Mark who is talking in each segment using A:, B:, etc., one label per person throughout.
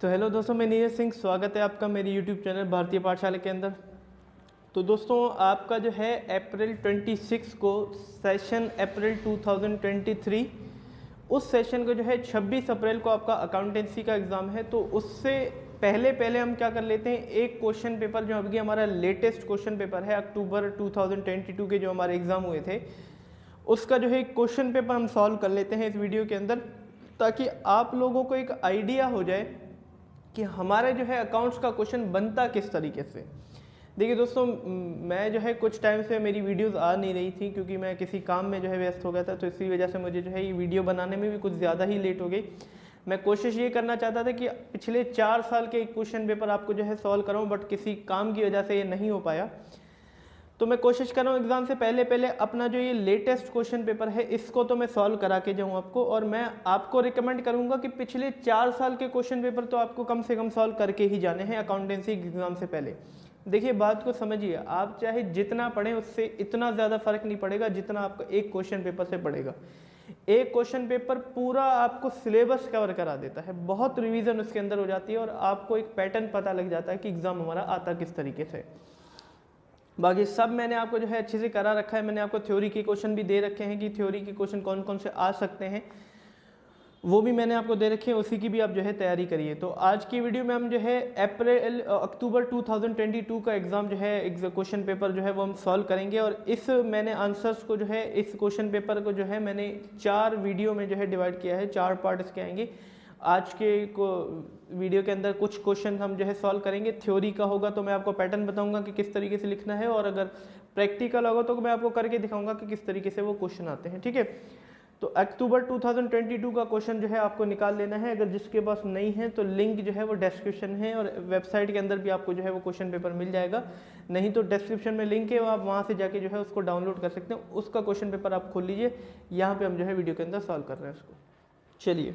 A: तो हेलो दोस्तों, मैं नीरज सिंह, स्वागत है आपका मेरे यूट्यूब चैनल भारतीय पाठशाला के अंदर। तो दोस्तों, आपका जो है अप्रैल 26 को सेशन अप्रैल 2023 उस सेशन को जो है 26 अप्रैल को आपका अकाउंटेंसी का एग्ज़ाम है। तो उससे पहले हम क्या कर लेते हैं, एक क्वेश्चन पेपर जो अभी हमारा लेटेस्ट क्वेश्चन पेपर है अक्टूबर 2022 के जो हमारे एग्ज़ाम हुए थे, उसका जो है एक क्वेश्चन पेपर हम सॉल्व कर लेते हैं इस वीडियो के अंदर, ताकि आप लोगों को एक आइडिया हो जाए कि हमारे जो है अकाउंट्स का क्वेश्चन बनता किस तरीके से। देखिए दोस्तों, मैं जो है कुछ टाइम से मेरी वीडियोस आ नहीं रही थी क्योंकि मैं किसी काम में जो है व्यस्त हो गया था, तो इसी वजह से मुझे जो है ये वीडियो बनाने में भी कुछ ज़्यादा ही लेट हो गई। मैं कोशिश ये करना चाहता था कि पिछले 4 साल के क्वेश्चन पेपर आपको जो है सॉल्व कराऊँ, बट किसी काम की वजह से ये नहीं हो पाया। तो मैं कोशिश कर रहा हूँ एग्ज़ाम से पहले अपना जो ये लेटेस्ट क्वेश्चन पेपर है इसको तो मैं सॉल्व करा के जाऊँ आपको, और मैं आपको रिकमेंड करूँगा कि पिछले 4 साल के क्वेश्चन पेपर तो आपको कम से कम सॉल्व करके ही जाने हैं अकाउंटेंसी एग्ज़ाम से पहले। देखिए, बात को समझिए, आप चाहे जितना पढ़ें उससे इतना ज़्यादा फर्क नहीं पड़ेगा जितना आपका एक क्वेश्चन पेपर से पड़ेगा। एक क्वेश्चन पेपर पूरा आपको सिलेबस कवर करा देता है, बहुत रिवीजन उसके अंदर हो जाती है और आपको एक पैटर्न पता लग जाता है कि एग्ज़ाम हमारा आता किस तरीके से। बाकी सब मैंने आपको जो है अच्छे से करा रखा है। मैंने आपको थ्योरी के क्वेश्चन भी दे रखे हैं कि थ्योरी के क्वेश्चन कौन कौन से आ सकते हैं, वो भी मैंने आपको दे रखे हैं, उसी की भी आप जो है तैयारी करिए। तो आज की वीडियो में हम जो है अक्टूबर 2022 का एग्ज़ाम जो है क्वेश्चन पेपर जो है वो हम सॉल्व करेंगे। और इस मैंने आंसर्स को जो है इस क्वेश्चन पेपर को जो है मैंने 4 वीडियो में जो है डिवाइड किया है, 4 पार्ट इसके आएंगे। आज के वीडियो के अंदर कुछ क्वेश्चन हम जो है सॉल्व करेंगे। थ्योरी का होगा तो मैं आपको पैटर्न बताऊंगा कि किस तरीके से लिखना है, और अगर प्रैक्टिकल होगा तो मैं आपको करके दिखाऊंगा कि किस तरीके से वो क्वेश्चन आते हैं। ठीक है, तो अक्टूबर 2022 का क्वेश्चन जो है आपको निकाल लेना है। अगर जिसके पास नहीं है तो लिंक जो है वो डिस्क्रिप्शन है, और वेबसाइट के अंदर भी आपको जो है वो क्वेश्चन पेपर मिल जाएगा। नहीं तो डिस्क्रिप्शन में लिंक है, वो आप वहाँ से जाके जो है उसको डाउनलोड कर सकते हैं। उसका क्वेश्चन पेपर आप खोल लीजिए, यहाँ पर हम जो है वीडियो के अंदर सॉल्व कर रहे हैं उसको। चलिए,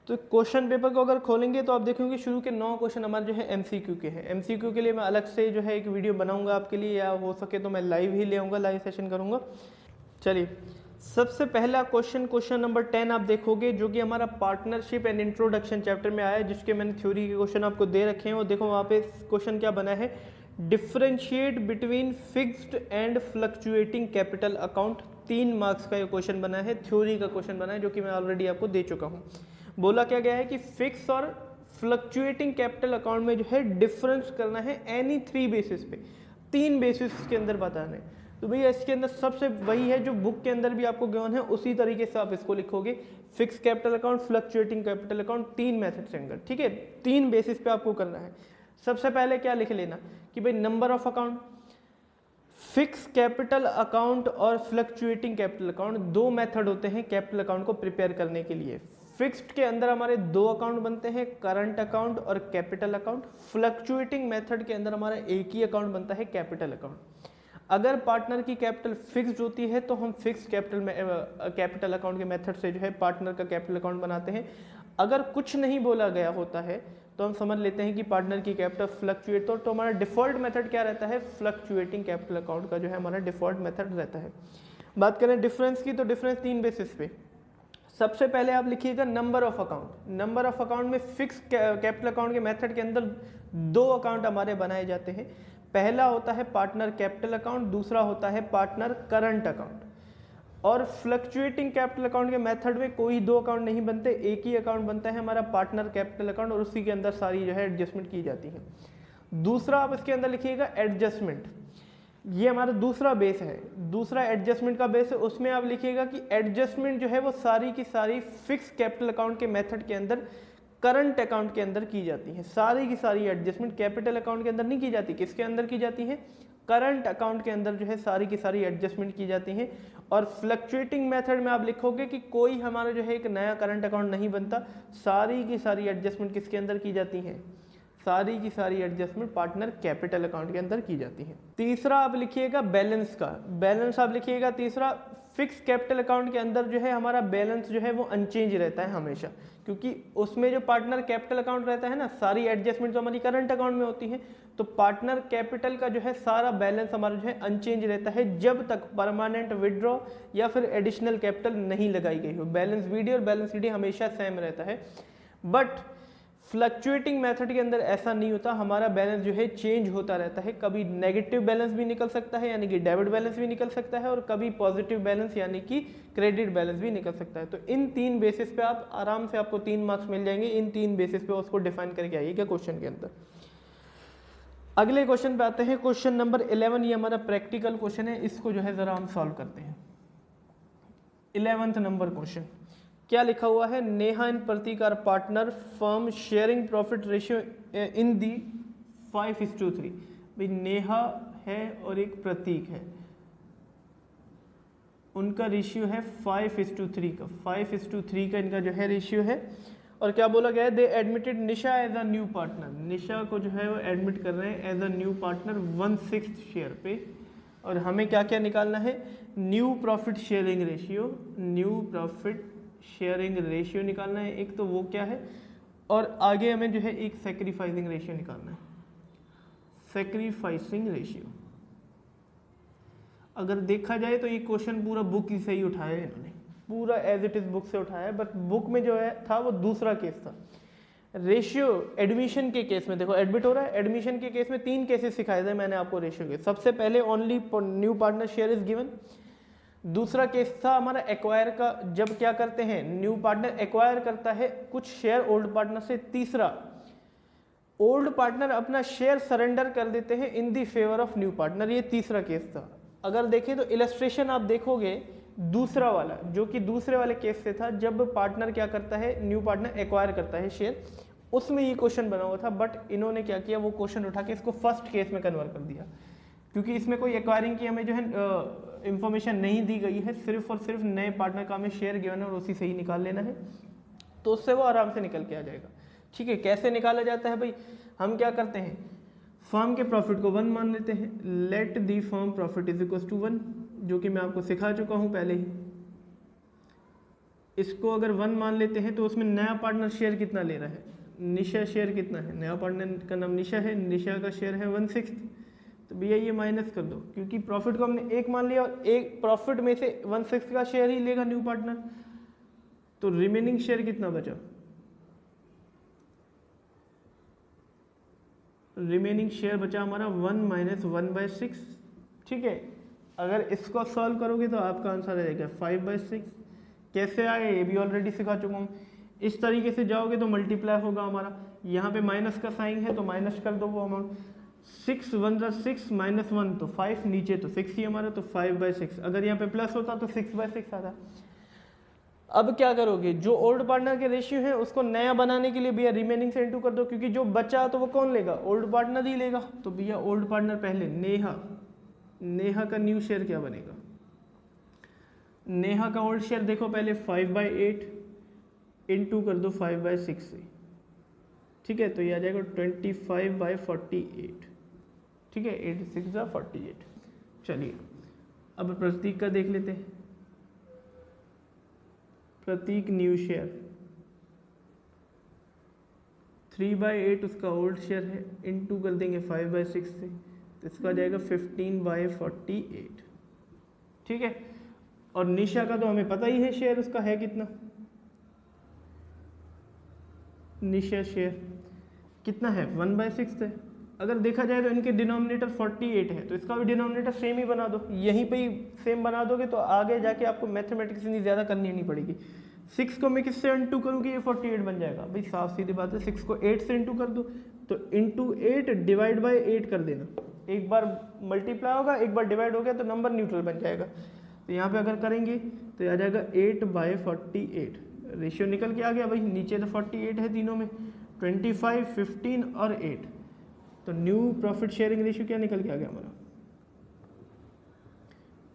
A: तो क्वेश्चन पेपर को अगर खोलेंगे तो आप देखेंगे शुरू के 9 क्वेश्चन हमारे जो है एमसीक्यू के हैं। एमसीक्यू के लिए मैं अलग से जो है एक वीडियो बनाऊंगा आपके लिए, या हो सके तो मैं लाइव ही ले आऊँगा, लाइव सेशन करूँगा। चलिए, सबसे पहला क्वेश्चन नंबर 10 आप देखोगे, जो कि हमारा पार्टनरशिप एंड इंट्रोडक्शन चैप्टर में आया है, जिसके मैंने थ्योरी के क्वेश्चन आपको दे रखे हैं। और देखो वहाँ पे क्वेश्चन क्या बना है, differentiate between fixed and fluctuating capital account. 3 marks का ये क्वेश्चन बना है, थ्योरी का क्वेश्चन बना है, जो कि मैं ऑलरेडी आपको दे चुका हूँ। बोला क्या गया है कि फिक्स और फ्लक्चुएटिंग कैपिटल अकाउंट में जो है डिफरेंस करना है एनी 3 बेसिस पे, 3 बेसिस के अंदर बताना है। तो भैया इसके अंदर सबसे वही है जो बुक के अंदर भी आपको गिवन है, उसी तरीके से आप इसको लिखोगे, fix capital account, fluctuating capital account, 3 method से अंदर। ठीक है, 3 बेसिस पे आपको करना है। सबसे पहले क्या लिख लेना कि भाई number of account, fix capital account और फ्लक्चुएटिंग कैपिटल अकाउंट, 2 मेथड होते हैं कैपिटल अकाउंट को प्रिपेयर करने के लिए। फिक्स्ड के अंदर हमारे 2 अकाउंट बनते हैं, करंट अकाउंट और कैपिटल अकाउंट। फ्लक्चुएटिंग मेथड के अंदर हमारा एक ही अकाउंट बनता है, कैपिटल अकाउंट। अगर पार्टनर की कैपिटल फिक्स्ड होती है तो हम फिक्स कैपिटल अकाउंट के मेथड से जो है पार्टनर का कैपिटल अकाउंट बनाते हैं। अगर कुछ नहीं बोला गया होता है तो हम समझ लेते हैं कि पार्टनर की कैपिटल फ्लक्चुएट, तो हमारा डिफॉल्ट मेथड क्या रहता है, फ्लक्चुएटिंग कैपिटल अकाउंट का जो है हमारा डिफॉल्ट मेथड रहता है। बात करें डिफरेंस की, तो डिफरेंस 3 बेसिस पे। सबसे पहले आप लिखिएगा number of account. Number of account में फिक्स कैपिटल अकाउंट के मेथड के अंदर 2 अकाउंट हमारे बनाए जाते हैं। पहला होता है पार्टनर कैपिटल अकाउंट, दूसरा होता है पार्टनर करंट अकाउंट। और फ्लक्चुएटिंग कैपिटल अकाउंट के मेथड में कोई 2 अकाउंट नहीं बनते, एक ही अकाउंट बनता है हमारा पार्टनर कैपिटल अकाउंट, और उसी के अंदर सारी जो है एडजस्टमेंट की जाती है। दूसरा आप इसके अंदर लिखिएगा एडजस्टमेंट, ये हमारा दूसरा बेस है, दूसरा एडजस्टमेंट का बेस है। उसमें आप लिखिएगा कि एडजस्टमेंट जो है वो सारी की सारी फिक्स कैपिटल अकाउंट के मेथड के अंदर करंट अकाउंट के अंदर की जाती है। सारी की सारी एडजस्टमेंट कैपिटल अकाउंट के अंदर नहीं की जाती, किसके अंदर की जाती है, करंट अकाउंट के अंदर जो है सारी की सारी एडजस्टमेंट की जाती है। और फ्लक्चुएटिंग मेथड में आप लिखोगे कि कोई हमारा जो है एक नया करंट अकाउंट नहीं बनता, सारी की सारी एडजस्टमेंट किसके अंदर की जाती है, सारी की सारी एडजस्टमेंट पार्टनर कैपिटल अकाउंट के अंदर की जाती है। तीसरा आप लिखिएगा बैलेंस का, बैलेंस आप लिखिएगा तीसरा, फिक्स कैपिटल अकाउंट के अंदर जो है हमारा बैलेंस जो है वो अनचेंज रहता है हमेशा, क्योंकि उसमें जो पार्टनर कैपिटल अकाउंट रहता है ना, सारी एडजस्टमेंट तो हमारी करंट अकाउंट में होती है, तो पार्टनर कैपिटल का जो है सारा बैलेंस हमारा जो है अनचेंज रहता है जब तक परमानेंट विड्रॉ या फिर एडिशनल कैपिटल नहीं लगाई गई हो। बैलेंस बीडी और बैलेंस सीडी हमेशा सेम रहता है। बट फ्लक्चुएटिंग मेथड के अंदर ऐसा नहीं होता, हमारा बैलेंस जो है चेंज होता रहता है, कभी नेगेटिव बैलेंस भी निकल सकता है यानी कि डेबिट बैलेंस भी निकल सकता है, और कभी पॉजिटिव बैलेंस यानी कि क्रेडिट बैलेंस भी निकल सकता है। तो इन 3 बेसिस पे आप आराम से, आपको 3 मार्क्स मिल जाएंगे, इन 3 बेसिस पे उसको डिफाइन करके आइएगा क्वेश्चन के अंदर। अगले क्वेश्चन पे आते हैं, क्वेश्चन नंबर 11, ये हमारा प्रैक्टिकल क्वेश्चन है, इसको जो है ज़रा हम सॉल्व करते हैं। 11th नंबर क्वेश्चन क्या लिखा हुआ है, Neha and Prateek are partner firm sharing profit ratio in the 5:3। भाई नेहा है और एक प्रतीक है, उनका रेशियो है 5:3 का, 5:3 का इनका जो है रेशियो है। और क्या बोला गया है, they admitted Nisha as a new partner, Nisha को जो है वो एडमिट कर रहे हैं as a new partner 1/6 share पे। और हमें क्या क्या निकालना है, new profit sharing ratio, new profit sharing ratio निकालना है एक, तो वो क्या है, और आगे हमें जो है एक सैक्रिफाइसिंग रेशियो निकालना है, सैक्रिफाइसिंग रेशियो। अगर देखा जाए तो ये क्वेश्चन पूरा बुक ही से ही उठाया है इन्होंने, पूरा एज इट इज बुक से उठाया है, बट बुक में जो है था वो दूसरा केस था। रेशियो एडमिशन के केस में देखो, एडमिट हो रहा है, एडमिशन के केस में 3 केसेस सिखाए थे मैंने आपको रेशियो के। सबसे पहले only new partner share is given, दूसरा केस था हमारा एक्वायर का, जब क्या करते हैं न्यू पार्टनर एक्वायर करता है कुछ शेयर ओल्ड पार्टनर से, तीसरा ओल्ड पार्टनर अपना शेयर सरेंडर कर देते हैं इन दी फेवर ऑफ न्यू पार्टनर, ये तीसरा केस था। अगर देखें तो इलस्ट्रेशन आप देखोगे दूसरा वाला, जो कि दूसरे वाले केस से था, जब पार्टनर क्या करता है, न्यू पार्टनर एक्वायर करता है शेयर, उसमें ये क्वेश्चन बना हुआ था। बट इन्होंने क्या किया, वो क्वेश्चन उठा के इसको फर्स्ट केस में कन्वर्ट कर दिया, क्योंकि इसमें कोई एक्वायरिंग की हमें जो है इंफॉर्मेशन नहीं दी गई है, सिर्फ और सिर्फ नए पार्टनर का हमें शेयर गिवन है और उसी से ही निकाल लेना है, तो उससे वो आराम से निकल के आ जाएगा। ठीक है, कैसे निकाला जाता है भाई, हम क्या करते हैं, फर्म के प्रॉफिट को 1 मान लेते हैं, let the firm profit is equal to 1, जो कि मैं आपको सिखा चुका हूं पहले ही। इसको अगर 1 मान लेते हैं तो उसमें नया पार्टनर शेयर कितना ले रहा है, निशा शेयर कितना है, नया पार्टनर का नाम निशा है, निशा का शेयर है 1/6, तो भैया ये माइनस कर दो, क्योंकि प्रॉफिट को हमने 1 मान लिया और एक प्रॉफिट में से 1/6 का शेयर ही लेगा न्यू पार्टनर, तो रिमेनिंग शेयर कितना बचा, रिमेनिंग शेयर बचा हमारा 1 - 1/6। ठीक है, अगर इसको सॉल्व करोगे तो आपका आंसर आ जाएगा 5/6। कैसे आए ये भी ऑलरेडी सिखा चुका हूँ, इस तरीके से जाओगे तो मल्टीप्लाई होगा हमारा, यहाँ पे माइनस का साइन है तो माइनस कर दो वो अमाउंट, 6 1 6 -1 तो 5, नीचे तो 6 ही हमारा, तो 5/6। अगर यहाँ पे प्लस होता तो 6/6 आता। अब क्या करोगे, जो ओल्ड पार्टनर के रेशियो है उसको नया बनाने के लिए भैया रिमेनिंग से इनटू कर दो, क्योंकि जो बचा तो वो कौन लेगा, ओल्ड पार्टनर ही लेगा। तो भैया ओल्ड पार्टनर पहले, नेहा, नेहा का न्यू शेयर क्या बनेगा, नेहा का ओल्ड शेयर देखो पहले 5/8 इनटू कर दो 5/6 से, ठीक है, तो ये आ जाएगा 25/48। ठीक है, 8 6 48। चलिए अब प्रतीक का देख लेते हैं, प्रतीक न्यू शेयर 3/8 उसका ओल्ड शेयर है, इनटू कर देंगे 5/6 से, तो इसका आ जाएगा 15/48। ठीक है, और निशा का तो हमें पता ही है शेयर उसका है कितना, निशा शेयर कितना है 1/6 है। अगर देखा जाए तो इनके डिनोमिनेटर 48 है, तो इसका भी डिनोमिनेटर सेम ही बना दो, यहीं पे ही सेम बना दोगे तो आगे जाके आपको मैथमेटिक्स इतनी ज़्यादा करनी नहीं पड़ेगी। 6 को मैं किससे इंटू करूँ कि ये 48 बन जाएगा, भाई साफ सीधी बात है, 6 को 8 से इंटू कर दो, तो इंटू 8 डिवाइड बाई 8 कर देना, एक बार मल्टीप्लाई होगा एक बार डिवाइड हो गया तो नंबर न्यूट्रल बन जाएगा। तो यहाँ पे अगर करेंगे तो आ जाएगा 8/48, रेशियो निकल के आ गया भाई, नीचे तो 48 है तीनों में, 25 15 और 8, तो न्यू प्रॉफिट शेयरिंग रेशियो क्या निकल के आ गया हमारा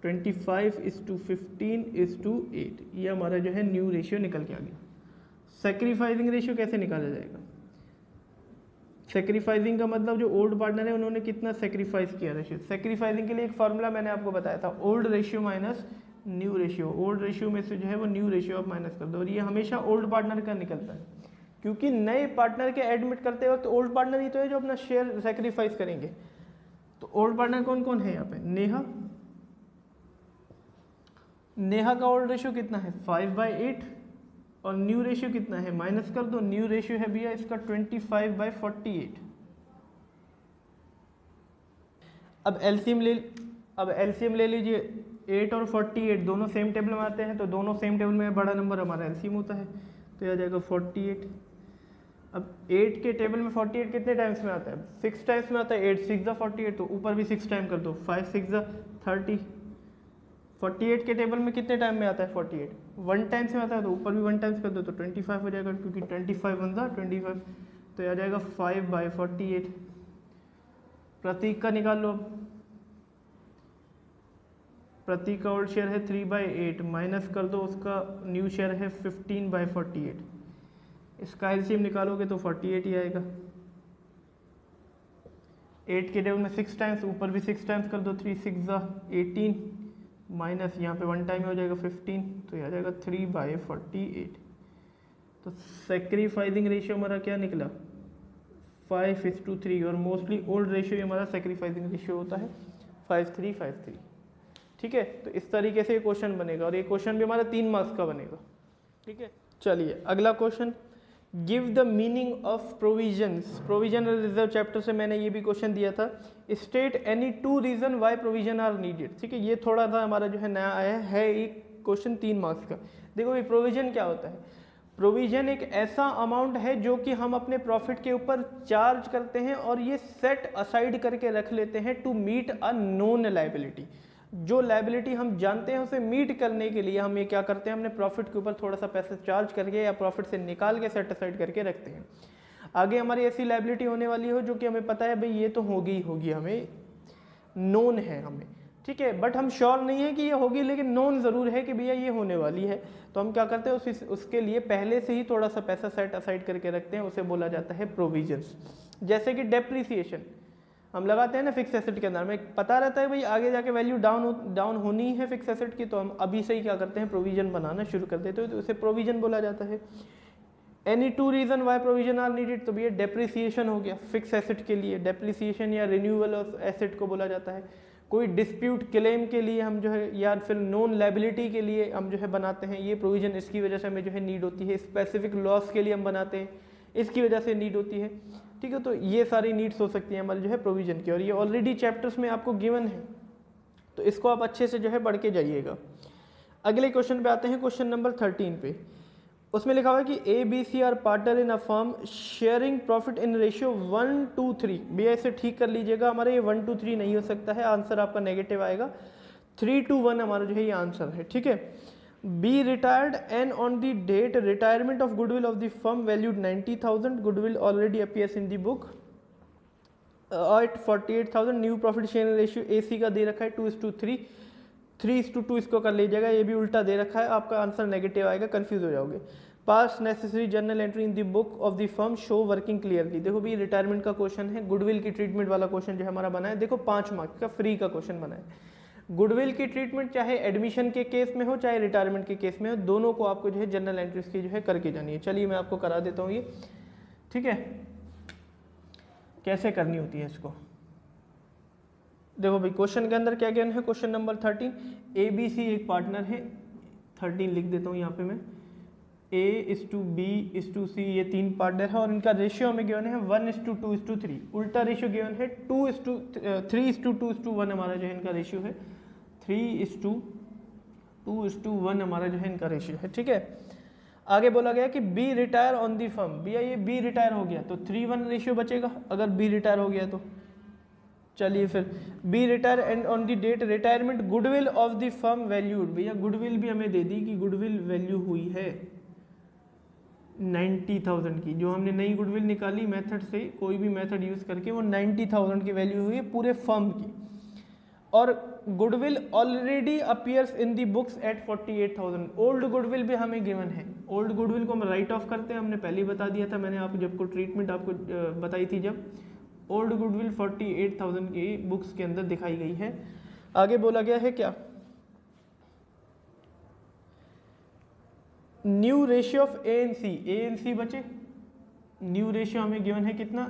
A: 25:15:8, ये हमारा जो है न्यू रेशियो निकल के आ गया। सैक्रिफाइसिंग रेशियो कैसे निकाला जाएगा, सैक्रिफाइसिंग का मतलब जो ओल्ड पार्टनर है उन्होंने कितना सैक्रिफाइस किया रेशियो, सैक्रिफाइसिंग के लिए एक फार्मूला मैंने आपको बताया था, old ratio minus new ratio, old ratio में से जो है वो न्यू रेशियो आप माइनस कर दो, और ये हमेशा ओल्ड पार्टनर का निकलता है, क्योंकि नए पार्टनर के एडमिट करते वक्त ओल्ड पार्टनर ही तो है जो अपना शेयर सैक्रिफाइस करेंगे। तो ओल्ड पार्टनर कौन कौन है यहाँ पे, नेहा, नेहा का ओल्ड रेशियो कितना है 5/8, और न्यू रेशियो कितना है, माइनस कर दो, न्यू रेशियो है भैया इसका 25/48। अब एलसीएम ले लीजिए, 8 और 48 दोनों सेम टेबल में आते हैं, तो दोनों सेम टेबल में बड़ा नंबर हमारा एलसीएम होता है, तो यह आ जाएगा 48। अब 8 के टेबल में 48 कितने टाइम्स में आता है, 6 टाइम्स में आता है, 8 6 48, तो ऊपर भी 6 टाइम कर दो, 5 6 30। 48 के टेबल में कितने टाइम में आता है 48, 1 टाइम्स में आता है, तो ऊपर भी 1 टाइम्स कर दो, तो 25 हो जाएगा, क्योंकि 25 1 25, तो यह आ जाएगा 5/48। प्रतीक का निकाल लो, प्रतीक का ओल्ड शेयर है 3/8, माइनस कर दो उसका न्यू शेयर है 15/48। इसका एलसीएम निकालोगे तो 48 ही आएगा। 8 के टेबल में 6 टाइम्स, ऊपर भी 6 टाइम्स कर दो, 3 6 18, माइनस यहाँ पे 1 टाइम हो जाएगा 15, तो यह आ जाएगा 3/48। तो सेक्रीफाइसिंग रेशियो हमारा क्या निकला, 5:3, और मोस्टली ओल्ड रेशियो हमारा सेक्रीफाइसिंग रेशियो होता है 5:3:5:3। ठीक है, तो इस तरीके से ये क्वेश्चन बनेगा, और ये क्वेश्चन भी हमारा 3 मार्क्स का बनेगा। ठीक है, चलिए अगला question, give the meaning of provisions. Provision reserve chapter से मैंने ये भी क्वेश्चन दिया था, state any 2 reason why provision are needed. ठीक है, ये थोड़ा सा हमारा जो है नया आया है एक क्वेश्चन 3 मार्क्स का। देखो ये प्रोविजन क्या होता है, प्रोविजन एक ऐसा अमाउंट है जो कि हम अपने प्रॉफिट के ऊपर चार्ज करते हैं और ये सेट असाइड करके रख लेते हैं to meet a known liability. जो लायबिलिटी हम जानते हैं उसे मीट करने के लिए हम ये क्या करते हैं, अपने प्रॉफिट के ऊपर थोड़ा सा पैसा चार्ज करके या प्रॉफिट से निकाल के सेट असाइड करके रखते हैं। आगे हमारी ऐसी लायबिलिटी होने वाली हो जो कि हमें पता है भाई ये तो होगी ही होगी, हमें नोन है हमें, ठीक है, बट हम श्योर नहीं है कि ये होगी, लेकिन नोन ज़रूर है कि भैया ये होने वाली है। तो हम क्या करते हैं उसके लिए पहले से ही थोड़ा सा पैसा सेट असाइड करके रखते हैं, उसे बोला जाता है प्रोविजंस। जैसे कि डेप्रिसिएशन हम लगाते हैं ना फिक्स एसेट के अंदर, हमें पता रहता है भाई आगे जाके वैल्यू डाउन होनी है फिक्स एसेट की, तो हम अभी से ही क्या करते हैं प्रोविजन बनाना शुरू कर देते हैं, तो उसे प्रोविजन बोला जाता है। Any 2 reason why provision are needed, तो भैया डेप्रिसिएशन हो गया फिक्स एसेट के लिए, डेप्रिसिएशन या रिन्यूअल ऑफ एसेट को बोला जाता है। कोई डिस्प्यूट क्लेम के लिए हम जो है, या फिर नॉन लायबिलिटी के लिए हम जो है बनाते हैं, ये प्रोविजन इसकी वजह से हमें जो है नीड होती है। स्पेसिफिक लॉस के लिए हम बनाते हैं, इसकी वजह से नीड होती है। ठीक है, तो ये सारी नीड्स हो सकती हैं हमारी जो है प्रोविजन की, और ये ऑलरेडी चैप्टर्स में आपको गिवन है, तो इसको आप अच्छे से जो है पढ़ के जाइएगा। अगले क्वेश्चन पे आते हैं, क्वेश्चन नंबर 13 पे। उसमें लिखा हुआ है कि A B C are partner in a firm sharing profit in ratio 1:3। भैया इसे ठीक कर लीजिएगा, हमारे ये 1:3 नहीं हो सकता है, आंसर आपका नेगेटिव आएगा, 3:1 हमारा जो है ये आंसर है। ठीक है, B retired and on the date retirement of goodwill of the firm valued 90,000, goodwill already appears in the book at 48,000। New profit sharing ratio A C का दे रखा है 2:3, 3:2 इसको कर लीजिएगा, ये भी उल्टा दे रखा है, आपका आंसर नेगेटिव आएगा, कंफ्यूज हो जाओगे। पास necessary journal entry in the book of the firm show working clearly. देखो भी रिटायरमेंट का क्वेश्चन है, गुडविल की ट्रीटमेंट वाला क्वेश्चन जो हमारा बना है, देखो 5 मार्क्स का फ्री का क्वेश्चन बना है। गुडविल की ट्रीटमेंट चाहे एडमिशन के केस में हो चाहे रिटायरमेंट के केस में हो, दोनों को आपको जो है जर्नल एंट्रीज की जो है करके जानी है। चलिए मैं आपको करा देता हूँ ये, ठीक है, कैसे करनी होती है इसको। देखो भाई क्वेश्चन के अंदर क्या गिवन है, question number 13, A B C एक पार्टनर है, 13 लिख देता हूँ यहाँ पे मैं, A:B:C ये 3 पार्टनर है और इनका रेशियो हमें गिवन है 1:2:3। उल्टा रेशियो गिवन है 3:2:1 हमारा जो है इनका रेशियो है, 3:2:1 हमारा जो है इनका रेशियो है। ठीक है, आगे बोला गया कि B retire on the firm, भैया ये बी रिटायर हो गया तो 3:1 रेशियो बचेगा अगर बी रिटायर हो गया तो। चलिए फिर B retire and on the date retirement goodwill of the firm valued, भैया गुडविल भी हमें दे दी कि गुडविल वैल्यू हुई है 90,000 की, जो हमने नई गुडविल निकाली मेथड से, कोई भी मेथड यूज करके, वो 90,000 की वैल्यू हुई है पूरे फर्म की। और goodwill already appears in the books at 48,000। Old goodwill भी हमें गिवन है, ओल्ड गुडविल को हम राइट ऑफ करते हैं, हमने पहले ही बता दिया था, मैंने आपको जब को ट्रीटमेंट आपको बताई थी, जब ओल्ड गुडविल 48,000 की बुक्स के अंदर दिखाई गई है। आगे बोला गया है क्या, new ratio of A and C बचे, न्यू रेशियो हमें गिवन है कितना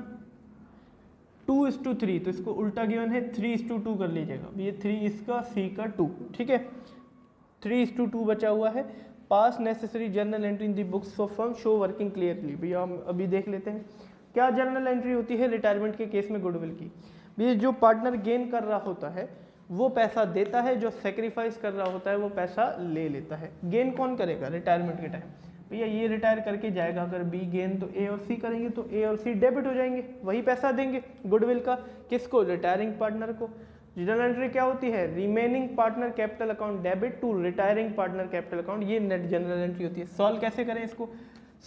A: 2:3, तो इसको उल्टा गिवन है 3:2 कर लीजिएगा, ये 3 इसका सी का 2, ठीक है, 3:2 बचा हुआ है। पास necessary journal entry in the books for firm show working clearly. भैया हम अभी देख लेते हैं क्या जर्नल एंट्री होती है रिटायरमेंट के केस में गुडविल की। भैया जो पार्टनर गेन कर रहा होता है वो पैसा देता है, जो सेक्रीफाइस कर रहा होता है वो पैसा ले लेता है। गेन कौन करेगा रिटायरमेंट के टाइम? भैया ये रिटायर करके जाएगा, अगर बी गेन तो ए और सी करेंगे, तो ए और सी डेबिट हो जाएंगे, वही पैसा देंगे गुडविल का किसको? रिटायरिंग पार्टनर को। जर्नल एंट्री क्या होती है? Remaining partner capital account debit to retiring partner capital account, ये नेट जर्नल एंट्री होती है। सॉल्व कैसे करें इसको?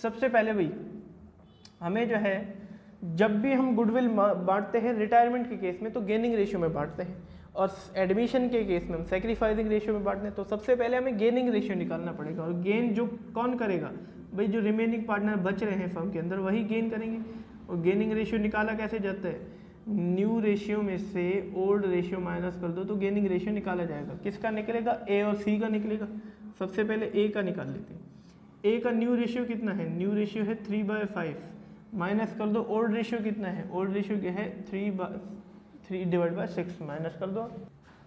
A: सबसे पहले भाई हमें जो है जब भी हम गुडविल बांटते हैं रिटायरमेंट के केस में तो गेनिंग रेशियो में बांटते हैं, और एडमिशन के केस में हम सेक्रीफाइसिंग रेशियो में बांटते हैं। तो सबसे पहले हमें गेनिंग रेशियो निकालना पड़ेगा, और गेन जो कौन करेगा? भाई जो रिमेनिंग पार्टनर बच रहे हैं फर्म के अंदर वही गेन करेंगे। और गेनिंग रेशियो निकाला कैसे जाता है? न्यू रेशियो में से ओल्ड रेशियो माइनस कर दो तो गेनिंग रेशियो निकाला जाएगा। किसका निकलेगा? ए और सी का निकलेगा। सबसे पहले ए का निकाल लेते हैं। ए का न्यू रेशियो कितना है? न्यू रेशियो है 3/5, माइनस कर दो ओल्ड रेशियो कितना है? ओल्ड रेशियो क्या है? 3/6 माइनस कर दो।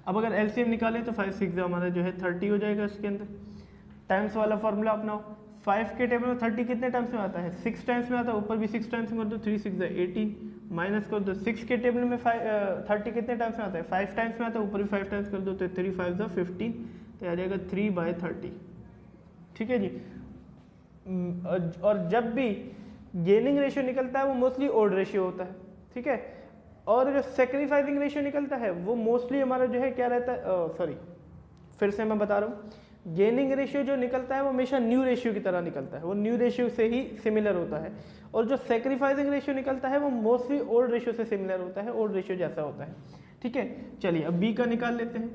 A: अब अगर एलसीएम निकालें तो 5 6 हमारा जो है 30 हो जाएगा। इसके अंदर टाइम्स वाला फॉर्मूला अपनाओ। 5 के टेबल में 30 कितने टाइम्स में आता है? 6 टाइम्स में आता है, ऊपर भी 6 टाइम्स में कर दो, 3 6 18 माइनस कर दो। 6 के टेबल में 30 कितने टाइम्स में आता है? 5 टाइम्स में आता है, ऊपर भी 5 टाइम्स कर दो, तो 3 5 15, तो आ जाएगा 3/30। ठीक है जी। और जब भी गेनिंग रेशियो निकलता है वो मोस्टली ओल्ड रेशियो होता है, ठीक है। और जो सेक्रीफाइसिंग रेशियो निकलता है वो मोस्टली हमारा जो है क्या रहता है, सॉरी फिर से मैं बता रहा हूँ, गेनिंग रेशियो जो निकलता है वो हमेशा न्यू रेशियो की तरह निकलता है, वो न्यू रेशियो से ही सिमिलर होता है। और जो सेक्रीफाइसिंग रेशियो निकलता है वो मोस्टली ओल्ड रेशियो से सिमिलर होता है, ओल्ड रेशियो जैसा होता है, ठीक है। चलिए अब बी का निकाल लेते हैं।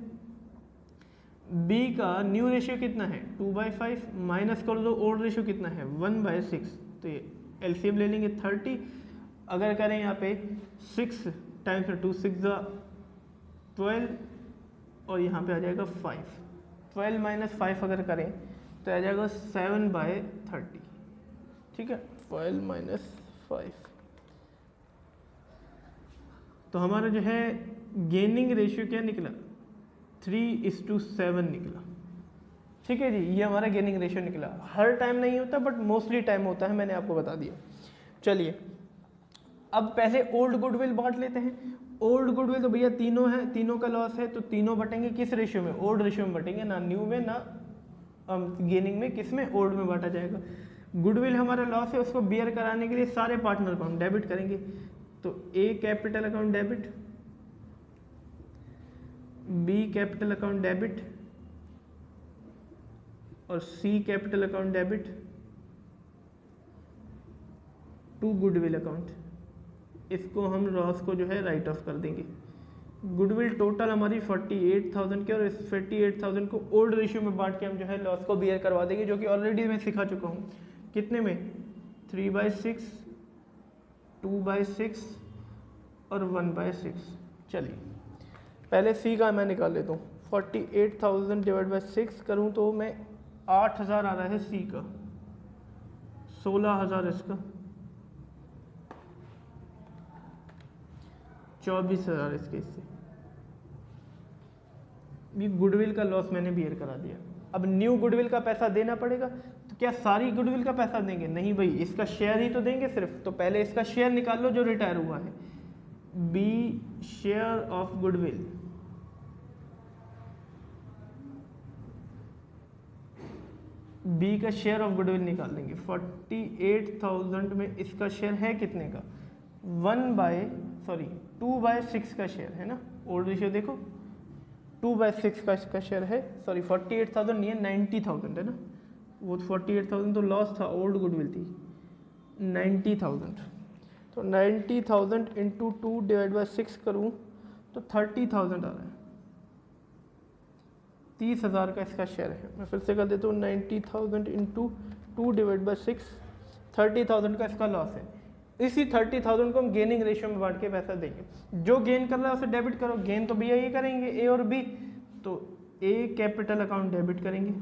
A: बी का न्यू रेशियो कितना है? 2/5 माइनस कर दो ओल्ड रेशियो कितना है? 1/6, तो ये एलसीएम ले लेंगे 30। अगर करें यहाँ पे 6 टाइम्स में 2 6 12 और यहाँ पे आ जाएगा 5, 12 माइनस 5 अगर करें तो आ जाएगा 7/30, ठीक है। 12 माइनस 5, तो हमारा जो है गेनिंग रेशियो क्या निकला? 3:7 निकला, ठीक है जी। ये हमारा गेनिंग रेशियो निकला। हर टाइम नहीं होता बट मोस्टली टाइम होता है, मैंने आपको बता दिया। चलिए अब पहले ओल्ड गुडविल बांट लेते हैं। ओल्ड गुडविल तो भैया तीनों है, तीनों का लॉस है, तो तीनों बटेंगे किस रेशियो में? ओल्ड रेशियो में बटेंगे, ना न्यू में ना गेनिंग में, किस में? ओल्ड में बांटा जाएगा। गुडविल हमारा लॉस है, उसको बियर कराने के लिए सारे पार्टनर को हम डेबिट करेंगे। तो A capital account debit, B capital account debit और C capital account debit to goodwill account. इसको हम लॉस को जो है राइट ऑफ कर देंगे। गुडविल टोटल हमारी 48,000 की, और इस 48,000 को ओल्ड रेशियो में बांट के हम जो है लॉस को बियर करवा देंगे, जो कि ऑलरेडी मैं सिखा चुका हूँ। कितने में? 3/6, 2/6 और 1/6। चलिए पहले सी का मैं निकाल लेता हूँ। 48,000 डिवाइड बाई 6 करूँ तो मैं 8,000 आ रहा है सी का, 16,000 इसका, 24,000 इसके। इससे ये गुडविल का लॉस मैंने बियर करा दिया। अब न्यू गुडविल का पैसा देना पड़ेगा, तो क्या सारी गुडविल का पैसा देंगे? नहीं भाई, इसका शेयर ही तो देंगे सिर्फ। तो पहले इसका शेयर निकाल लो जो रिटायर हुआ है। B share of goodwill, B का शेयर ऑफ गुडविल निकाल लेंगे। 48,000 में इसका शेयर है कितने का? 2/6 का शेयर है ना। ओल्ड रेशियो देखो, 2/6 का इसका शेयर है। सॉरी 48,000 नहीं है, 90,000 है ना। वो 48,000 तो लॉस था, ओल्ड गुडविल थी। 90,000, तो 90,000 इंटू 2 डिवाइड बाई 6 करूँ तो 30,000 आ रहा है। 30,000 का इसका शेयर है। मैं फिर से कर देता हूँ, 90,000 इंटू 2 डिवाइड बाई 6, 30,000 का इसका लॉस है। इसी 30,000 को हम गेनिंग रेशियो में बांट के पैसा देंगे। जो गेन कर रहा है उसे डेबिट करो। गेन तो भैया ये करेंगे ए और बी, तो ए कैपिटल अकाउंट डेबिट करेंगे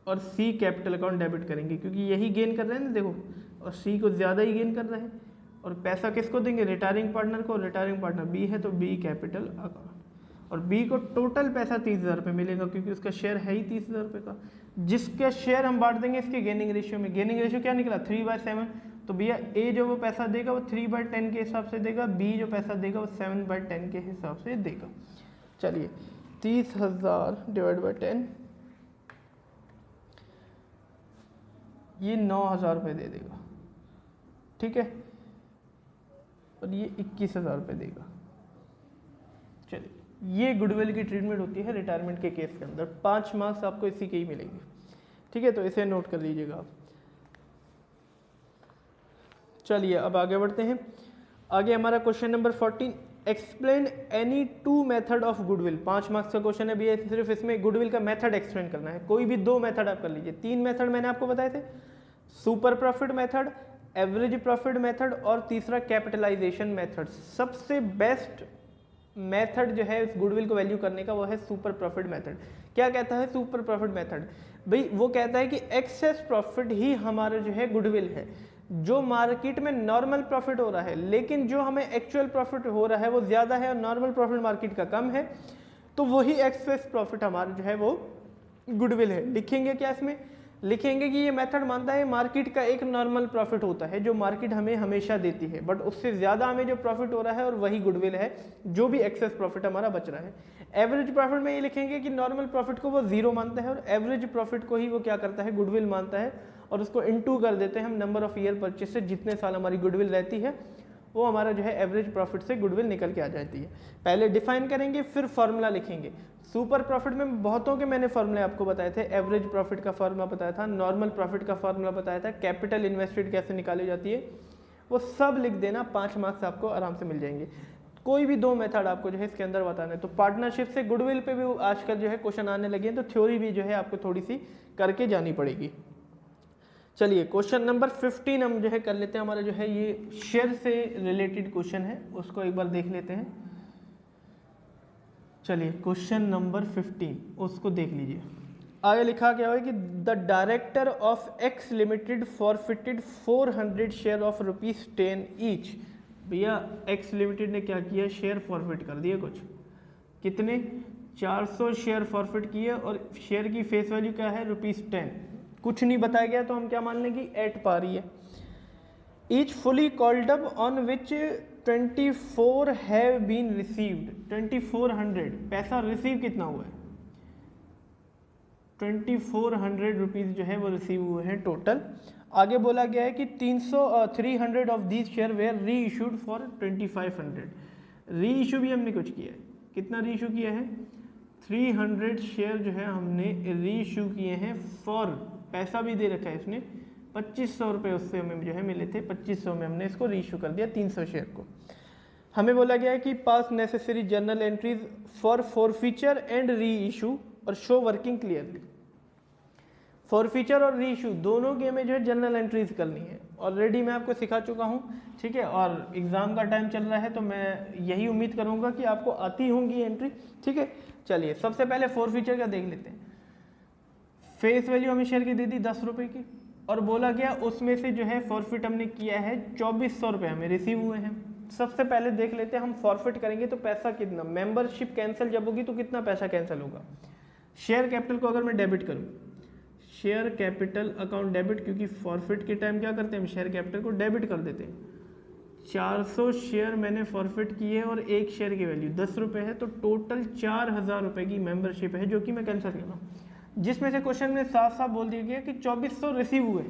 A: और सी कैपिटल अकाउंट डेबिट करेंगे, क्योंकि यही गेन कर रहे हैं ना देखो, और सी को ज़्यादा ही गेन कर रहे हैं। और पैसा किसको देंगे? रिटायरिंग पार्टनर को। रिटायरिंग पार्टनर बी है तो बी कैपिटल अकाउंट। और बी को टोटल पैसा 30,000 रुपये मिलेगा क्योंकि उसका शेयर है ही 30,000 रुपये का, जिसका शेयर हम बांट देंगे इसके गेनिंग रेशियो में। गेनिंग रेशियो क्या निकला 3/7, तो भैया ए जो वो पैसा देगा वो 3/10 के हिसाब से देगा, बी जो पैसा देगा वो 7/10 के हिसाब से देगा। चलिए 30,000 डिवाइड बाई 10, ये 9,000 रुपये दे देगा, ठीक है, और ये 21,000 रुपये देगा। चलिए ये गुडविल की ट्रीटमेंट होती है रिटायरमेंट के केस के अंदर। 5 मार्क्स आपको इसी के ही मिलेंगे, ठीक है, तो इसे नोट कर लीजिएगा आप। चलिए अब आगे बढ़ते हैं। आगे हमारा question number 14, explain any 2 method of goodwill. 5 marks का क्वेश्चन है भैया, सिर्फ इसमें गुडविल का मेथड एक्सप्लेन करना है। कोई भी 2 मेथड आप कर लीजिए। 3 मेथड मैंने आपको बताए थे, super profit method, average profit method और तीसरा कैपिटलाइजेशन मेथड। सबसे बेस्ट मेथड जो है इस गुडविल को वैल्यू करने का वो है सुपर प्रॉफिट मेथड। क्या कहता है सुपर प्रॉफिट मेथड? भाई वो कहता है कि एक्सेस प्रॉफिट ही हमारा जो है गुडविल है। जो मार्केट में नॉर्मल प्रॉफिट हो रहा है लेकिन जो हमें एक्चुअल प्रॉफिट हो रहा है वो ज़्यादा है और नॉर्मल प्रॉफिट मार्केट का कम है, तो वही एक्सेस प्रॉफिट हमारा जो है वो गुडविल है। लिखेंगे क्या इसमें? लिखेंगे कि ये मेथड मानता है मार्केट का एक नॉर्मल प्रॉफिट होता है जो मार्केट हमें हमेशा देती है, बट उससे ज़्यादा हमें जो प्रॉफिट हो रहा है और वही गुडविल है, जो भी एक्सेस प्रॉफिट हमारा बच रहा है। एवरेज प्रॉफिट में ये लिखेंगे कि नॉर्मल प्रॉफिट को वो जीरो मानता है और एवरेज प्रॉफिट को ही वो क्या करता है, गुडविल मानता है, और उसको इनटू कर देते हैं हम नंबर ऑफ ईयर परचेस से। जितने साल हमारी गुडविल रहती है वो हमारा जो है एवरेज प्रॉफिट से गुडविल निकल के आ जाती है। पहले डिफाइन करेंगे फिर फॉर्मूला लिखेंगे। सुपर प्रॉफिट में बहुतों के मैंने फॉर्मूले आपको बताए थे। एवरेज प्रॉफिट का फॉर्मूला बताया था, नॉर्मल प्रॉफिट का फॉर्मूला बताया था, कैपिटल इन्वेस्टेड कैसे निकाली जाती है वो सब लिख देना। 5 मार्क्स आपको आराम से मिल जाएंगे। कोई भी 2 मेथड आपको जो है इसके अंदर बताना है। तो पार्टनरशिप से गुडविल पे भी आजकल जो है क्वेश्चन आने लगे हैं, तो थ्योरी भी जो है आपको थोड़ी सी करके जानी पड़ेगी। चलिए क्वेश्चन नंबर 15 हम जो है कर लेते हैं। हमारा जो है ये शेयर से रिलेटेड क्वेश्चन है, उसको एक बार देख लेते हैं। चलिए क्वेश्चन नंबर 15 उसको देख लीजिए। आगे लिखा क्या है कि the director of x limited forfeited 400 share of ₹10 each. भैया एक्स लिमिटेड ने क्या किया, शेयर फॉरफिट कर दिए। कुछ कितने, 400 शेयर फॉरफिट किए और शेयर की फेस वैल्यू क्या है, ₹10। कुछ नहीं बताया गया तो हम क्या मान लें कि एट पा रही है। Each fully called up on which 24 have been received. 2400 पैसा रिसीव कितना हुआ है, 2400 रुपीज़ जो है वो रिसीव हुए हैं टोटल। आगे बोला गया है कि 300 ऑफ दीज शेयर वेयर री इशूड फॉर 2500। री इशू भी हमने कुछ किया है। कितना री इशू किया है, 300 शेयर जो है हमने री इशू किए हैं फॉर, पैसा भी दे रखा है इसने, 2500 रुपये उससे हमें जो है मिले थे। 2500 में हमने इसको री इशू कर दिया 300 शेयर को। हमें बोला गया है कि पास necessary journal entries for forfeiture and re issue और शो वर्किंग क्लियरली। फॉरफीचर और री इशू दोनों की हमें जो है जर्नल एंट्रीज करनी है। ऑलरेडी मैं आपको सिखा चुका हूँ, ठीक है, और एग्जाम का टाइम चल रहा है तो मैं यही उम्मीद करूँगा कि आपको आती होंगी एंट्री, ठीक है। चलिए सबसे पहले फॉरफीचर का देख लेते हैं। फेस वैल्यू हमें शेयर की दे दी 10 रुपये की, और बोला गया उसमें से जो है फॉरफिट हमने किया है 2400 रुपये हमें रिसीव हुए हैं। सबसे पहले देख लेते हैं हम फॉरफिट करेंगे तो पैसा कितना, मेंबरशिप कैंसिल जब होगी तो कितना पैसा कैंसिल होगा। शेयर कैपिटल को अगर मैं डेबिट करूँ, शेयर कैपिटल अकाउंट डेबिट, क्योंकि फॉरफिट के टाइम क्या करते हैं हम शेयर कैपिटल को डेबिट कर देते हैं। 400 शेयर मैंने फॉरफिट किए और एक शेयर की वैल्यू 10 रुपये है, तो टोटल 4000 रुपये की मेंबरशिप है जो कि मैं कैंसिल कर रहा हूँ। जिसमें से क्वेश्चन में साफ साफ बोल दिया गया कि 2400 रिसीव हुए।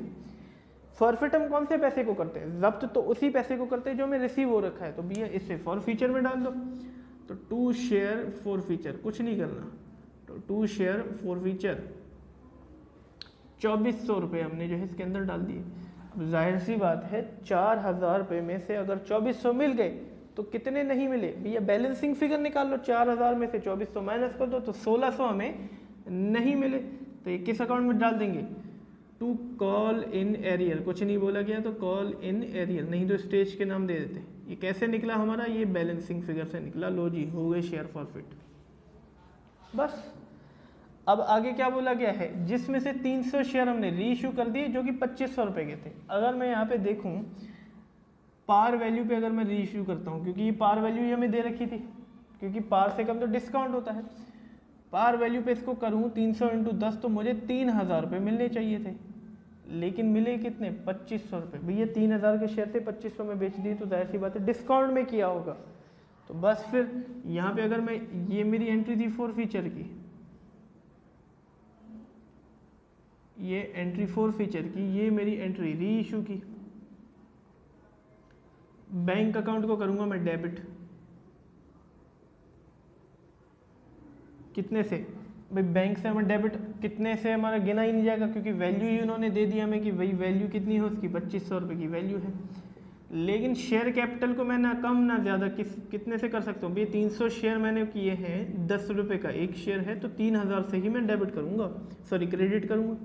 A: फॉरफिट हम कौन से पैसे को करते हैं, जब्त तो उसी पैसे को करते हैं जो हमें रिसीव हो रखा है। तो भैया इससे फॉरफीचर में डाल दो, तो 2 शेयर फॉरफीचर, कुछ नहीं करना, तो 2 शेयर फॉरफीचर 2400 रुपये हमने जो है इसके अंदर डाल दिए। अब जाहिर सी बात है 4000 रुपये में से अगर 2400 मिल गए तो कितने नहीं मिले, भैया बैलेंसिंग फिगर निकाल लो। 4000 में से 2400 माइनस कर दो तो 1600 हमें नहीं मिले। तो ये किस अकाउंट में डाल देंगे, टू कॉल इन एरियर। कुछ नहीं बोला गया तो कॉल इन एरियर, नहीं तो स्टेज के नाम दे देते। ये कैसे निकला हमारा, ये बैलेंसिंग फिगर से निकला। लो जी, हो गए शेयर फॉरफिट। बस अब आगे क्या बोला गया है, जिसमें से 300 शेयर हमने री इशू कर दिए जो कि 2500 रुपये के थे। अगर मैं यहाँ पे देखूँ पार वैल्यू पे, अगर मैं री इशू करता हूँ, क्योंकि ये पार वैल्यू ही हमें दे रखी थी, क्योंकि पार से कम तो डिस्काउंट होता है। पार वैल्यू पे इसको करूँ 300 × 10 तो मुझे 3000 रुपये मिलने चाहिए थे, लेकिन मिले कितने 2500 रुपये। भैया 3000 के शेयर से 2500 में बेच दिए तो जाहिर सी बात है डिस्काउंट में किया होगा। तो बस फिर यहाँ पे अगर मैं, ये मेरी एंट्री थी फॉर फीचर की, ये एंट्री फॉर फीचर की, ये मेरी एंट्री री इशू की। बैंक अकाउंट को करूँगा मैं डेबिट, कितने से भाई, बैंक से हमें डेबिट कितने से हमारा गिना ही नहीं जाएगा, क्योंकि वैल्यू ही उन्होंने दे दिया हमें कि वही वैल्यू कितनी है उसकी 2500 रुपये की वैल्यू है। लेकिन शेयर कैपिटल को मैं ना कम ना ज़्यादा कितने से कर सकता हूँ। भाई 300 शेयर मैंने किए हैं, 10 रुपये का एक शेयर है, तो 3000 से ही मैं डेबिट करूँगा, सॉरी क्रेडिट करूँगा।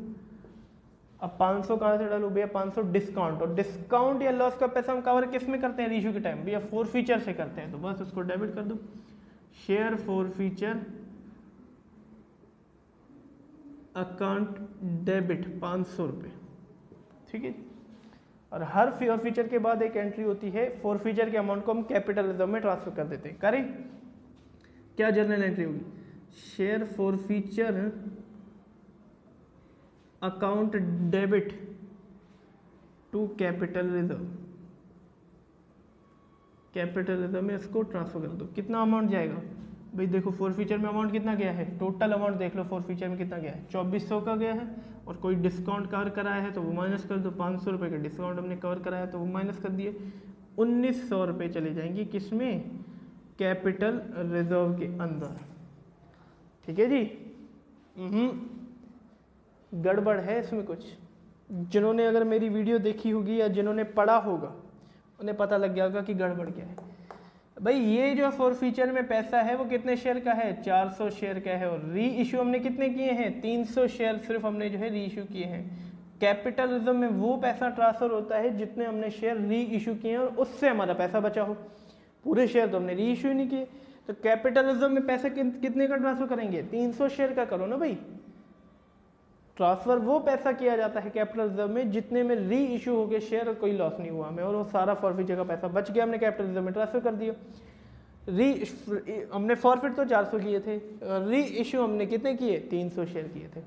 A: अब 500 कहाँ से डालूँ भैया, 500 डिस्काउंट, और डिस्काउंट या लॉस का पैसा हम कवर किस में करते हैं रीइश्यू के टाइम, भैया फॉर फीचर से करते हैं, तो बस उसको डेबिट कर दो। Share forfeiture account debit 500 रुपये, ठीक है। और हर फॉर फीचर के बाद एक एंट्री होती है, फॉर फीचर के अमाउंट को हम कैपिटल रिजर्व में ट्रांसफर कर देते हैं। करें क्या जर्नल एंट्री होगी, share forfeiture account debit to capital reserve, capital reserve में इसको ट्रांसफर कर दो। कितना अमाउंट जाएगा भाई, देखो फॉर फीचर में अमाउंट कितना गया है, टोटल अमाउंट देख लो फॉर फीचर में कितना गया है, 2400 का गया है, और कोई डिस्काउंट कवर कराया है तो वो माइनस कर दो, 500 रुपये का डिस्काउंट हमने कवर कराया तो वो माइनस कर दिए, 1900 रुपये चले जाएंगे किसमें, कैपिटल रिजर्व के अंदर, ठीक है जी। गड़बड़ है इसमें कुछ, जिन्होंने अगर मेरी वीडियो देखी होगी या जिन्होंने पढ़ा होगा उन्हें पता लग गया होगा कि गड़बड़ क्या है। भाई ये जो फॉर फीचर में पैसा है वो कितने शेयर का है, 400 शेयर का है, और री इशू हमने कितने किए हैं, 300 शेयर सिर्फ हमने जो है री इशू किए हैं। कैपिटल रिजर्व में वो पैसा ट्रांसफर होता है जितने हमने शेयर री इशू किए हैं और उससे हमारा पैसा बचा हो, पूरे शेयर तो हमने री इशू ही नहीं किए। तो कैपिटल रिजर्व में पैसा कितने का ट्रांसफर करेंगे, 300 शेयर का करो ना भाई। ट्रांसफर वो पैसा किया जाता है कैपिटल रिजर्व में जितने में री इशू हो गए शेयर और कोई लॉस नहीं हुआ हमें, और वो सारा फॉरफिट का पैसा बच गया, हमने कैपिटल रिजर्व में ट्रांसफर कर दिया। हमने फॉरफिट तो 400 किए थे, री इशू हमने कितने किए, 300 शेयर किए थे।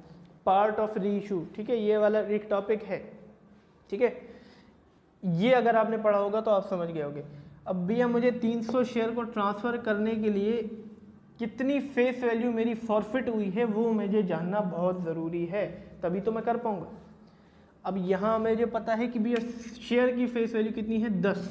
A: पार्ट ऑफ री इशू, ठीक है, ये वाला एक टॉपिक है, ठीक है, ये अगर आपने पढ़ा होगा तो आप समझ गए होंगे। अब भैया मुझे 300 शेयर को ट्रांसफर करने के लिए कितनी फेस वैल्यू मेरी फॉरफिट हुई है वो मुझे जानना बहुत ज़रूरी है, तभी तो मैं कर पाऊंगा। अब यहाँ मुझे पता है कि भैया शेयर की फेस वैल्यू कितनी है 10,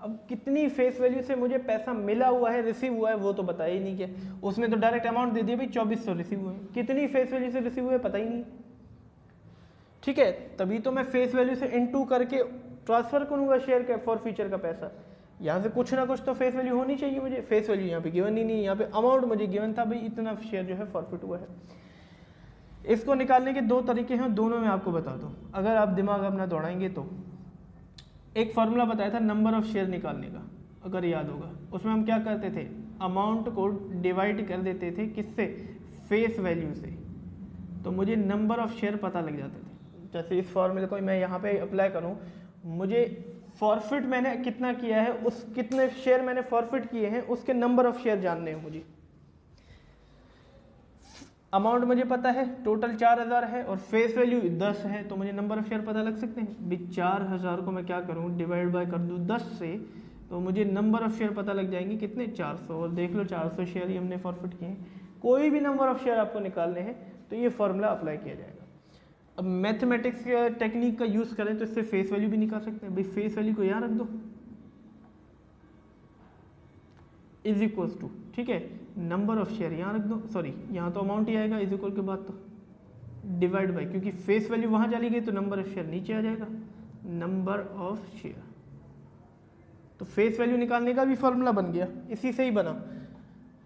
A: अब कितनी फेस वैल्यू से मुझे पैसा मिला हुआ है, रिसीव हुआ है, वो तो बताया ही नहीं क्या, उसमें तो डायरेक्ट अमाउंट दे दिया भाई 2400 रिसीव हुए, कितनी फेस वैल्यू से रिसीव हुए पता ही नहीं, ठीक है। तभी तो मैं फेस वैल्यू से इनटू करके ट्रांसफर करूँगा शेयर के फॉर फीचर का पैसा। यहाँ से कुछ ना कुछ तो फेस वैल्यू होनी चाहिए मुझे, फेस वैल्यू यहाँ पे गिवन ही नहीं, यहाँ पे अमाउंट मुझे गिवन था भाई इतना शेयर जो है फॉरफिट हुआ है। इसको निकालने के दो तरीके हैं, दोनों में आपको बता दूँ, अगर आप दिमाग अपना दौड़ाएंगे तो। एक फार्मूला बताया था नंबर ऑफ शेयर निकालने का, अगर याद होगा, उसमें हम क्या करते थे, अमाउंट को डिवाइड कर देते थे किससे, फेस वैल्यू से, तो मुझे नंबर ऑफ शेयर पता लग जाते थे। जैसे इस फॉर्मूले को मैं यहाँ पे अप्लाई करूँ, मुझे फॉरफिट मैंने कितना किया है, उस कितने शेयर मैंने फॉरफिट किए हैं उसके नंबर ऑफ शेयर जानने हैं मुझे। अमाउंट मुझे पता है टोटल 4000 है और फेस वैल्यू 10 है, तो मुझे नंबर ऑफ शेयर पता लग सकते हैं। भी 4000 को मैं क्या करूं, डिवाइड बाय कर दूं 10 से, तो मुझे नंबर ऑफ शेयर पता लग जाएंगे कितने, 400, और देख लो 400 शेयर ही हमने फॉरफिट किए हैं। कोई भी नंबर ऑफ शेयर आपको निकालने हैं तो ये फॉर्मूला अप्लाई किया जाएगा। अब मैथमेटिक्स टेक्निक का यूज़ करें तो इससे फेस वैल्यू भी निकाल सकते हैं। भाई फेस वैल्यू को यहाँ रख दो, इज इक्वल्स टू, ठीक है, नंबर ऑफ शेयर यहाँ रख दो, सॉरी यहाँ तो अमाउंट ही आएगा इज इक्वल के बाद, तो डिवाइड बाय, क्योंकि फेस वैल्यू वहाँ चली गई तो नंबर ऑफ शेयर नीचे आ जाएगा, नंबर ऑफ शेयर। तो फेस वैल्यू निकालने का भी फॉर्मूला बन गया, इसी से ही बना,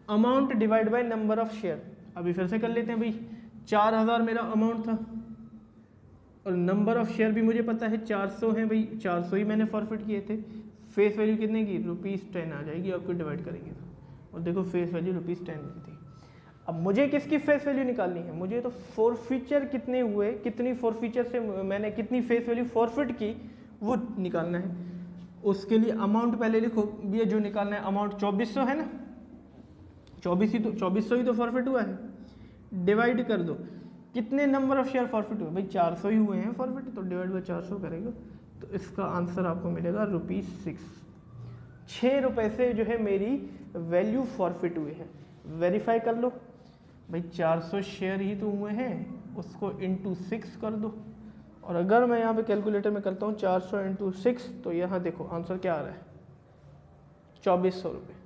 A: amount divide by number of share. अभी फिर से कर लेते हैं भाई, 4000 मेरा अमाउंट था और नंबर ऑफ शेयर भी मुझे पता है 400 है भाई, 400 ही मैंने फॉरफिट किए थे। फेस वैल्यू कितने की, ₹10 आ जाएगी, आपको डिवाइड करेंगे तो, और देखो फेस वैल्यू ₹10 की थी। अब मुझे किसकी फेस वैल्यू निकालनी है, मुझे तो फॉरफीचर कितने हुए, कितनी फॉरफीचर से मैंने कितनी फेस वैल्यू फॉरफिट की वो निकालना है। उसके लिए अमाउंट पहले लिखो, ये जो निकालना है अमाउंट 2400 है ना, 2400 ही तो फॉरफिट हुआ है, डिवाइड कर दो, कितने नंबर ऑफ शेयर फॉरफिट हुए भाई, 400 ही हुए हैं फॉरफिट, तो डिवाइड बाई 400 करेगा तो इसका आंसर आपको मिलेगा ₹6। 6 रुपये से जो है मेरी वैल्यू फॉरफिट हुई है। वेरीफाई कर लो भाई, 400 शेयर ही तो हुए हैं, उसको इंटू 6 कर दो, और अगर मैं यहाँ पे कैलकुलेटर में करता हूँ 400 इंटू 6, तो यहाँ देखो आंसर क्या आ रहा है, 2400 रुपये।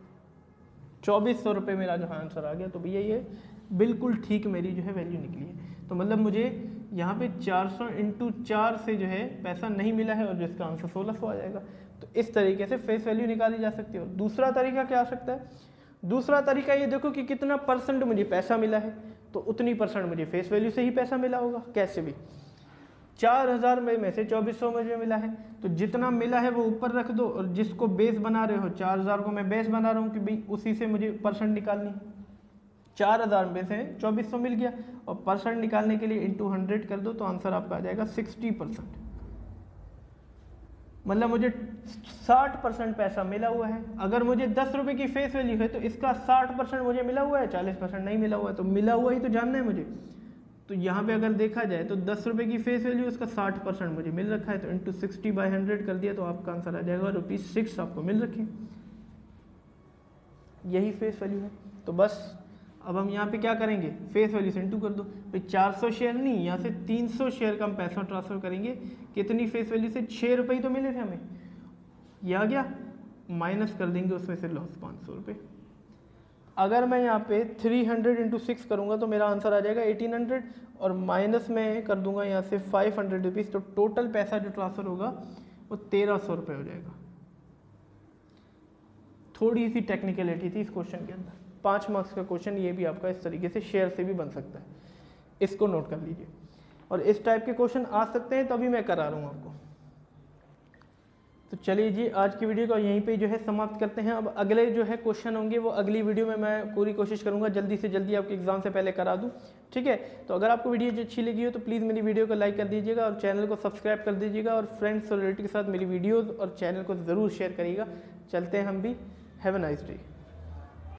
A: 2400 रुपये मेरा जो आंसर आ गया। तो भैया ये बिल्कुल ठीक मेरी जो है वैल्यू निकली है। तो मतलब मुझे यहाँ पे 400 इंटू 4 से जो है पैसा नहीं मिला है, और जिसका आंसर 1600 आ जाएगा। तो इस तरीके से फेस वैल्यू निकाली जा सकती है। और दूसरा तरीका क्या आ सकता है, दूसरा तरीका ये देखो कि कितना परसेंट मुझे पैसा मिला है, तो उतनी परसेंट मुझे फेस वैल्यू से ही पैसा मिला होगा। कैसे भी 4000 में से 2400 मुझे मिला है, तो जितना मिला है वो ऊपर रख दो, और जिसको बेस बना रहे हो 4000 को मैं बेस बना रहा हूँ कि भाई उसी से मुझे परसेंट निकालनी है। 4000 में से 2400 मिल गया, और परसेंट निकालने के लिए इंटू 100 कर दो, तो आंसर आपका आ जाएगा 60%। मतलब मुझे 60% पैसा मिला हुआ है। अगर मुझे 10 रुपये की फेस वैल्यू है तो इसका 60% मुझे मिला हुआ है, 40% नहीं मिला हुआ है। तो मिला हुआ ही तो जानना है मुझे। तो यहाँ पे अगर देखा जाए तो 10 रुपये की फेस वैल्यू, उसका 60% मुझे मिल रखा है, तो इंटू 60/100 कर दिया, तो आपका आंसर आ जाएगा ₹6 आपको मिल रखे। यही फेस वैल्यू है। तो बस अब हम यहाँ पे क्या करेंगे, फेस वैल्यू से इंटू कर दो भाई। 400 शेयर नहीं, यहाँ से 300 शेयर का हम पैसा ट्रांसफर करेंगे। कितनी फेस वैल्यू से, 6 रुपये ही तो मिले थे हमें, ये आ गया, माइनस कर देंगे उसमें से लॉस 500 रुपये। अगर मैं यहाँ पे 300 इंटू 6 करूँगा तो मेरा आंसर आ जाएगा 1800, और माइनस में कर दूंगा यहाँ से 500 रुपीज़, तो टोटल पैसा जो ट्रांसफ़र होगा वो 1300 रुपये हो जाएगा। थोड़ी सी टेक्निकलिटी थी इस क्वेश्चन के अंदर। 5 मार्क्स का क्वेश्चन ये भी आपका इस तरीके से शेयर से भी बन सकता है, इसको नोट कर लीजिए। और इस टाइप के क्वेश्चन आ सकते हैं, तभी मैं करा रहा हूँ आपको। तो चलिए जी, आज की वीडियो को यहीं पे जो है समाप्त करते हैं। अब अगले जो है क्वेश्चन होंगे वो अगली वीडियो में मैं पूरी कोशिश करूंगा जल्दी से जल्दी आपके एग्जाम से पहले करा दूं, ठीक है। तो अगर आपको वीडियो अच्छी लगी हो तो प्लीज़ मेरी वीडियो को लाइक कर दीजिएगा, और चैनल को सब्सक्राइब कर दीजिएगा, और फ्रेंड्स और रिलेटिव के साथ मेरी वीडियोज़ और चैनल को ज़रूर शेयर करिएगा। चलते हैं हम भी। Have a nice day.